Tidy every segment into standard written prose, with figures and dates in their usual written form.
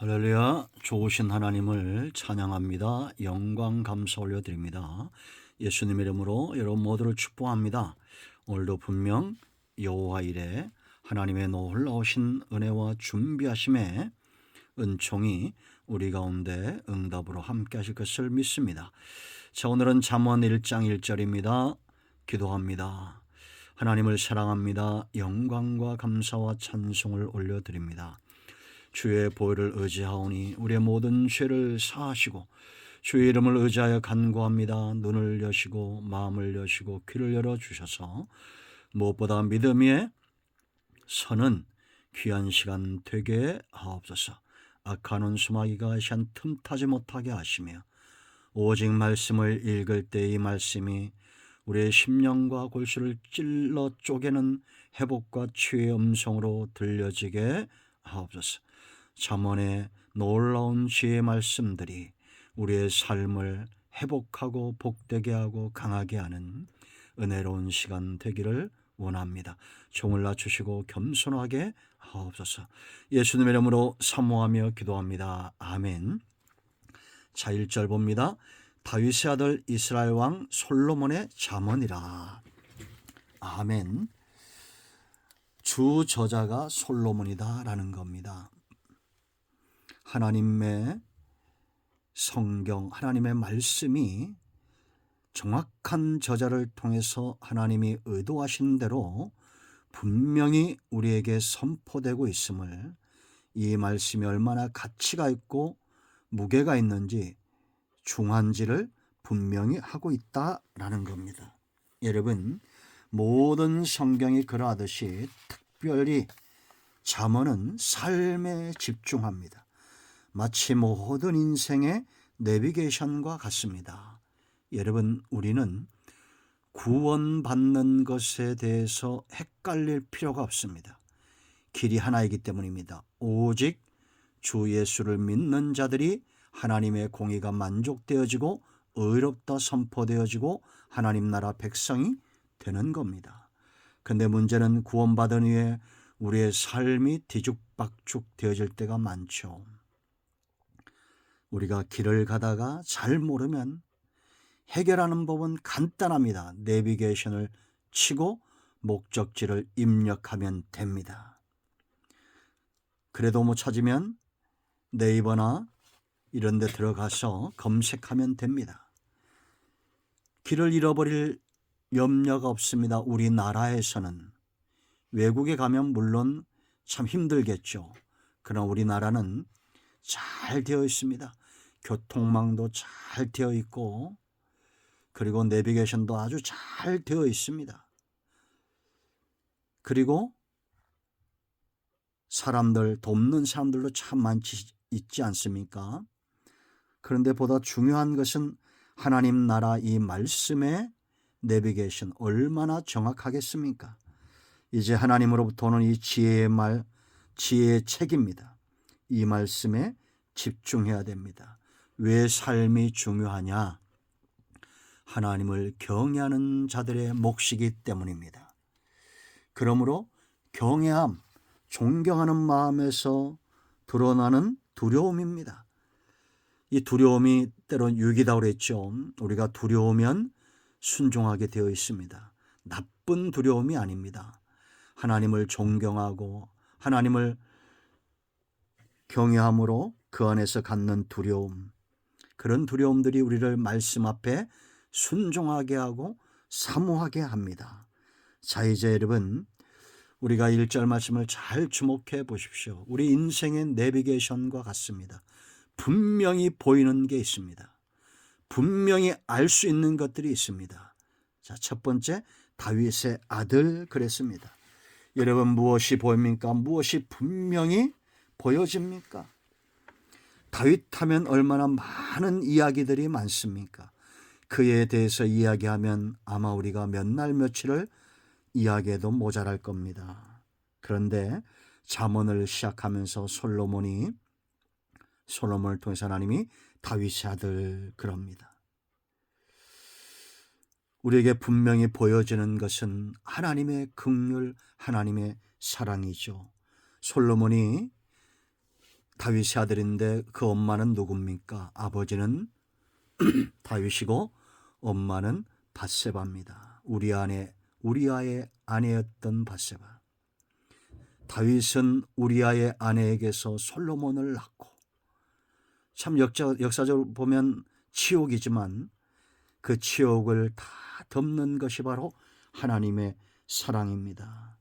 할렐루야. 좋으신 하나님을 찬양합니다. 영광 감사 올려드립니다. 예수님 이름으로 여러분 모두를 축복합니다. 오늘도 분명 여호와 이레 하나님의 놀라우신 은혜와 준비하심의 은총이 우리 가운데 응답으로 함께 하실 것을 믿습니다. 자, 오늘은 잠언 1장 1절입니다. 기도합니다. 하나님을 사랑합니다. 영광과 감사와 찬송을 올려드립니다. 주의 보혈을 의지하오니 우리의 모든 죄를 사하시고 주의 이름을 의지하여 간구합니다. 눈을 여시고 마음을 여시고 귀를 열어주셔서 무엇보다 믿음 위에 서는 귀한 시간 되게 하옵소서. 악한 원수마귀가 시한 틈타지 못하게 하시며 오직 말씀을 읽을 때 이 말씀이 우리의 심령과 골수를 찔러 쪼개는 회복과 치유의 음성으로 들려지게 하옵소서. 잠언의 놀라운 지혜의 말씀들이 우리의 삶을 회복하고 복되게 하고 강하게 하는 은혜로운 시간 되기를 원합니다. 종을 낮추시고 겸손하게 하옵소서. 예수님의 이름으로 사모하며 기도합니다. 아멘. 자, 1절 봅니다. 다윗의 아들 이스라엘 왕 솔로몬의 잠언이라. 아멘. 주 저자가 솔로몬이다라는 겁니다. 하나님의 성경, 하나님의 말씀이 정확한 저자를 통해서 하나님이 의도하신 대로 분명히 우리에게 선포되고 있음을, 이 말씀이 얼마나 가치가 있고 무게가 있는지 중한지를 분명히 하고 있다라는 겁니다. 여러분, 모든 성경이 그러하듯이 특별히 잠언은 삶에 집중합니다. 마치 모든 인생의 내비게이션과 같습니다. 여러분, 우리는 구원받는 것에 대해서 헷갈릴 필요가 없습니다. 길이 하나이기 때문입니다. 오직 주 예수를 믿는 자들이 하나님의 공의가 만족되어지고 의롭다 선포되어지고 하나님 나라 백성이 되는 겁니다. 근데 문제는 구원받은 후에 우리의 삶이 뒤죽박죽 되어질 때가 많죠. 우리가 길을 가다가 잘 모르면 해결하는 법은 간단합니다. 내비게이션을 치고 목적지를 입력하면 됩니다. 그래도 못 찾으면 네이버나 이런 데 들어가서 검색하면 됩니다. 길을 잃어버릴 염려가 없습니다. 우리나라에서는. 외국에 가면 물론 참 힘들겠죠. 그러나 우리나라는 잘 되어 있습니다. 교통망도 잘 되어 있고, 그리고 내비게이션도 아주 잘 되어 있습니다. 그리고 사람들, 돕는 사람들도 참 많지 있지 않습니까? 그런데 보다 중요한 것은 하나님 나라 이 말씀의 내비게이션 얼마나 정확하겠습니까? 이제 하나님으로부터 오는 이 지혜의 책입니다. 이 말씀에 집중해야 됩니다. 왜 삶이 중요하냐? 하나님을 경외하는 자들의 몫이기 때문입니다. 그러므로 경외함, 존경하는 마음에서 드러나는 두려움입니다. 이 두려움이 때론 유익이라고 그랬죠. 우리가 두려우면 순종하게 되어 있습니다. 나쁜 두려움이 아닙니다. 하나님을 존경하고 하나님을 경외함으로 그 안에서 갖는 두려움, 그런 두려움들이 우리를 말씀 앞에 순종하게 하고 사모하게 합니다. 자, 이제 여러분, 우리가 1절 말씀을 잘 주목해 보십시오. 우리 인생의 내비게이션과 같습니다. 분명히 보이는 게 있습니다. 분명히 알 수 있는 것들이 있습니다. 자, 첫 번째, 다윗의 아들 그랬습니다. 여러분, 무엇이 보입니까? 무엇이 분명히 보여집니까? 다윗 하면 얼마나 많은 이야기들이 많습니까? 그에 대해서 이야기하면 아마 우리가 몇 날 며칠을 이야기해도 모자랄 겁니다. 그런데 잠언을 시작하면서 솔로몬을 통해서 하나님이 다윗의 아들 그럽니다. 우리에게 분명히 보여지는 것은 하나님의 긍휼, 하나님의 사랑이죠. 솔로몬이 다윗의 아들인데 그 엄마는 누굽니까? 아버지는 다윗이고 엄마는 밧세바입니다. 우리아의 아내였던 밧세바. 다윗은 우리아의 아내에게서 솔로몬을 낳고, 참 역사적으로 보면 치욕이지만 그 치욕을 다 덮는 것이 바로 하나님의 사랑입니다.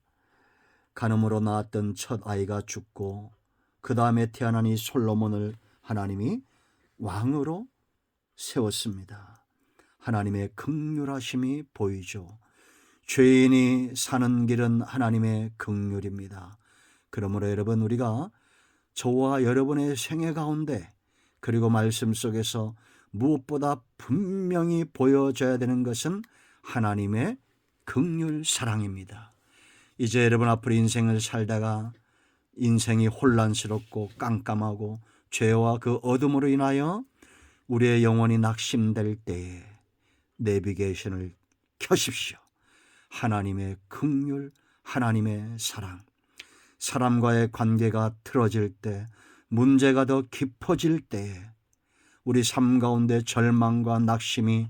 간음으로 낳았던 첫 아이가 죽고 그 다음에 태어난 이 솔로몬을 하나님이 왕으로 세웠습니다. 하나님의 긍휼하심이 보이죠. 죄인이 사는 길은 하나님의 긍휼입니다. 그러므로 여러분, 우리가 저와 여러분의 생애 가운데 그리고 말씀 속에서 무엇보다 분명히 보여져야 되는 것은 하나님의 긍휼 사랑입니다. 이제 여러분 앞으로 인생을 살다가 인생이 혼란스럽고 깜깜하고 죄와 그 어둠으로 인하여 우리의 영혼이 낙심될 때에 내비게이션을 켜십시오. 하나님의 긍휼, 하나님의 사랑. 사람과의 관계가 틀어질 때, 문제가 더 깊어질 때에 우리 삶 가운데 절망과 낙심이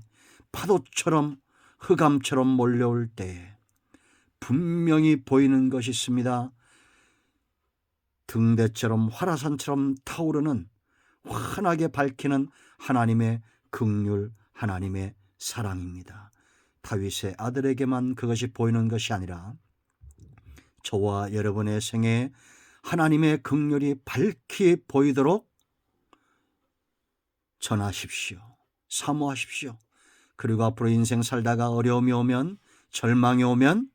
파도처럼 흑암처럼 몰려올 때에 분명히 보이는 것이 있습니다. 등대처럼 화라산처럼 타오르는, 환하게 밝히는 하나님의 긍휼, 하나님의 사랑입니다. 다윗의 아들에게만 그것이 보이는 것이 아니라 저와 여러분의 생애에 하나님의 긍휼이 밝히 보이도록 전하십시오. 사모하십시오. 그리고 앞으로 인생 살다가 어려움이 오면, 절망이 오면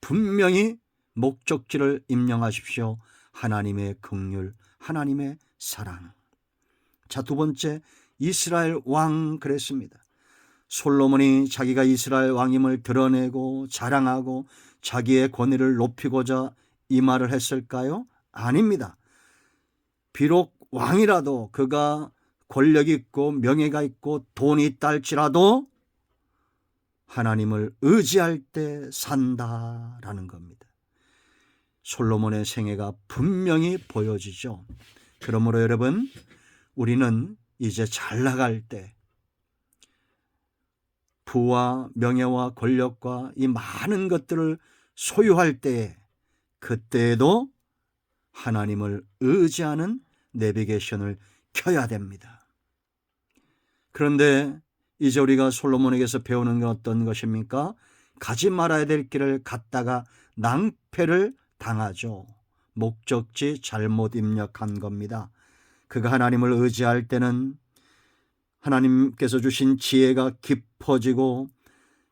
분명히 목적지를 임명하십시오. 하나님의 긍휼, 하나님의 사랑. 자, 두 번째, 이스라엘 왕 그랬습니다. 솔로몬이 자기가 이스라엘 왕임을 드러내고 자랑하고 자기의 권위를 높이고자 이 말을 했을까요? 아닙니다. 비록 왕이라도 그가 권력이 있고 명예가 있고 돈이 있다 할지라도 하나님을 의지할 때 산다라는 겁니다. 솔로몬의 생애가 분명히 보여지죠. 그러므로 여러분, 우리는 이제 잘 나갈 때 부와 명예와 권력과 이 많은 것들을 소유할 때에, 그때에도 하나님을 의지하는 내비게이션을 켜야 됩니다. 그런데 이제 우리가 솔로몬에게서 배우는 건 어떤 것입니까? 가지 말아야 될 길을 갔다가 낭패를 당하죠. 목적지 잘못 입력한 겁니다. 그가 하나님을 의지할 때는 하나님께서 주신 지혜가 깊어지고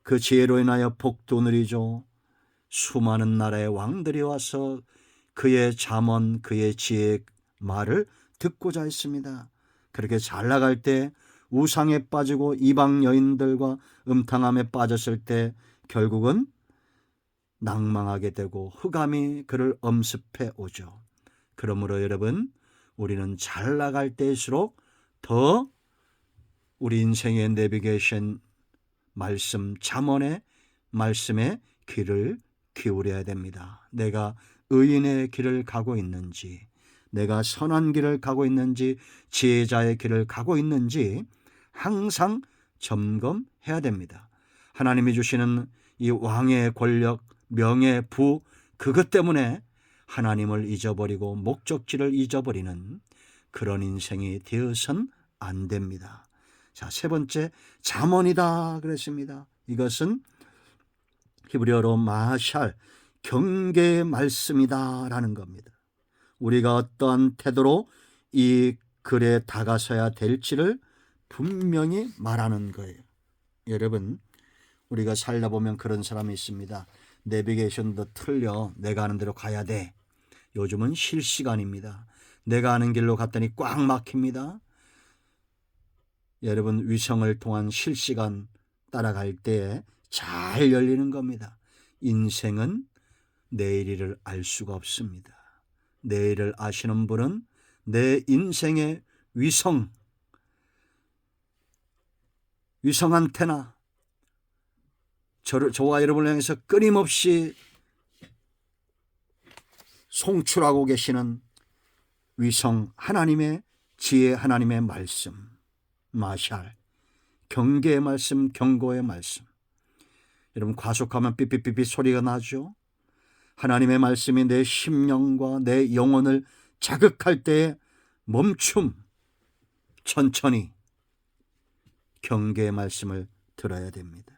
그 지혜로 인하여 복도 누리죠. 수많은 나라의 왕들이 와서 그의 잠언, 그의 지혜의 말을 듣고자 했습니다. 그렇게 잘 나갈 때 우상에 빠지고 이방 여인들과 음탕함에 빠졌을 때 결국은 낭망하게 되고 흑암이 그를 엄습해 오죠. 그러므로 여러분, 우리는 잘 나갈 때일수록 더 우리 인생의 내비게이션 말씀, 잠언의 말씀에 귀를 기울여야 됩니다. 내가 의인의 길을 가고 있는지, 내가 선한 길을 가고 있는지, 지혜자의 길을 가고 있는지 항상 점검해야 됩니다. 하나님이 주시는 이 왕의 권력, 명예, 부, 그것 때문에 하나님을 잊어버리고 목적지를 잊어버리는 그런 인생이 되어선 안 됩니다. 자, 세 번째, 잠언이다 그랬습니다. 이것은 히브리어로 마샬, 경계의 말씀이다라는 겁니다. 우리가 어떠한 태도로 이 글에 다가서야 될지를 분명히 말하는 거예요. 여러분, 우리가 살다 보면 그런 사람이 있습니다. 내비게이션도 틀려. 내가 하는 대로 가야 돼. 요즘은 실시간입니다. 내가 하는 길로 갔더니 꽉 막힙니다. 여러분, 위성을 통한 실시간 따라갈 때에 잘 열리는 겁니다. 인생은 내일을 알 수가 없습니다. 내일을 아시는 분은 내 인생의 위성 안테나, 저와 여러분을 향해서 끊임없이 송출하고 계시는 위성 하나님의 지혜, 하나님의 말씀, 마샬, 경계의 말씀, 경고의 말씀. 여러분, 과속하면 삐삐삐삐 소리가 나죠. 하나님의 말씀이 내 심령과 내 영혼을 자극할 때에 멈춤, 천천히 경계의 말씀을 들어야 됩니다.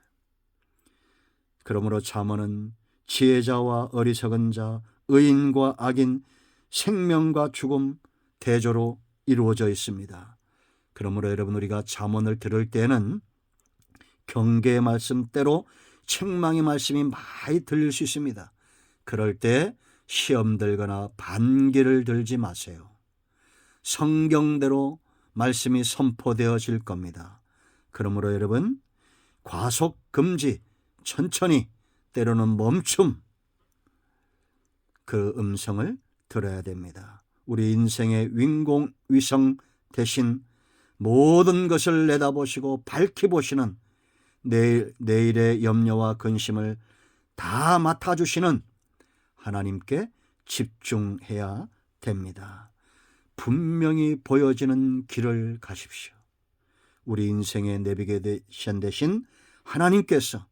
그러므로 잠언은 지혜자와 어리석은 자, 의인과 악인, 생명과 죽음, 대조로 이루어져 있습니다. 그러므로 여러분, 우리가 잠언을 들을 때는 경계의 말씀, 때로 책망의 말씀이 많이 들릴 수 있습니다. 그럴 때 시험 들거나 반기를 들지 마세요. 성경대로 말씀이 선포되어질 겁니다. 그러므로 여러분, 과속 금지, 천천히, 때로는 멈춤, 그 음성을 들어야 됩니다. 우리 인생의 위성 대신 모든 것을 내다보시고 밝히보시는 내일의 염려와 근심을 다 맡아주시는 하나님께 집중해야 됩니다. 분명히 보여지는 길을 가십시오. 우리 인생의 내비게이션 대신 하나님께서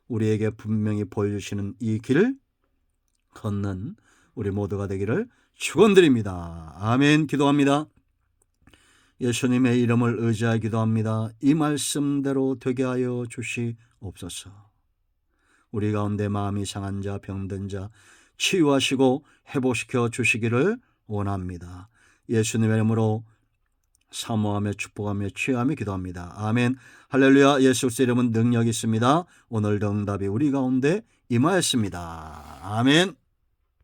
우리에게 분명히 보여주시는 이 길을 걷는 우리 모두가 되기를 축원드립니다. 아멘. 기도합니다. 예수님의 이름을 의지하여 기도합니다. 이 말씀대로 되게 하여 주시옵소서. 우리 가운데 마음이 상한 자, 병든 자 치유하시고 회복시켜 주시기를 원합니다. 예수님의 이름으로 사모하며 축복하며 취하며 기도합니다. 아멘. 할렐루야. 예수 그리스도의 이름은 능력이 있습니다. 오늘도 응답이 우리 가운데 임하였습니다. 아멘.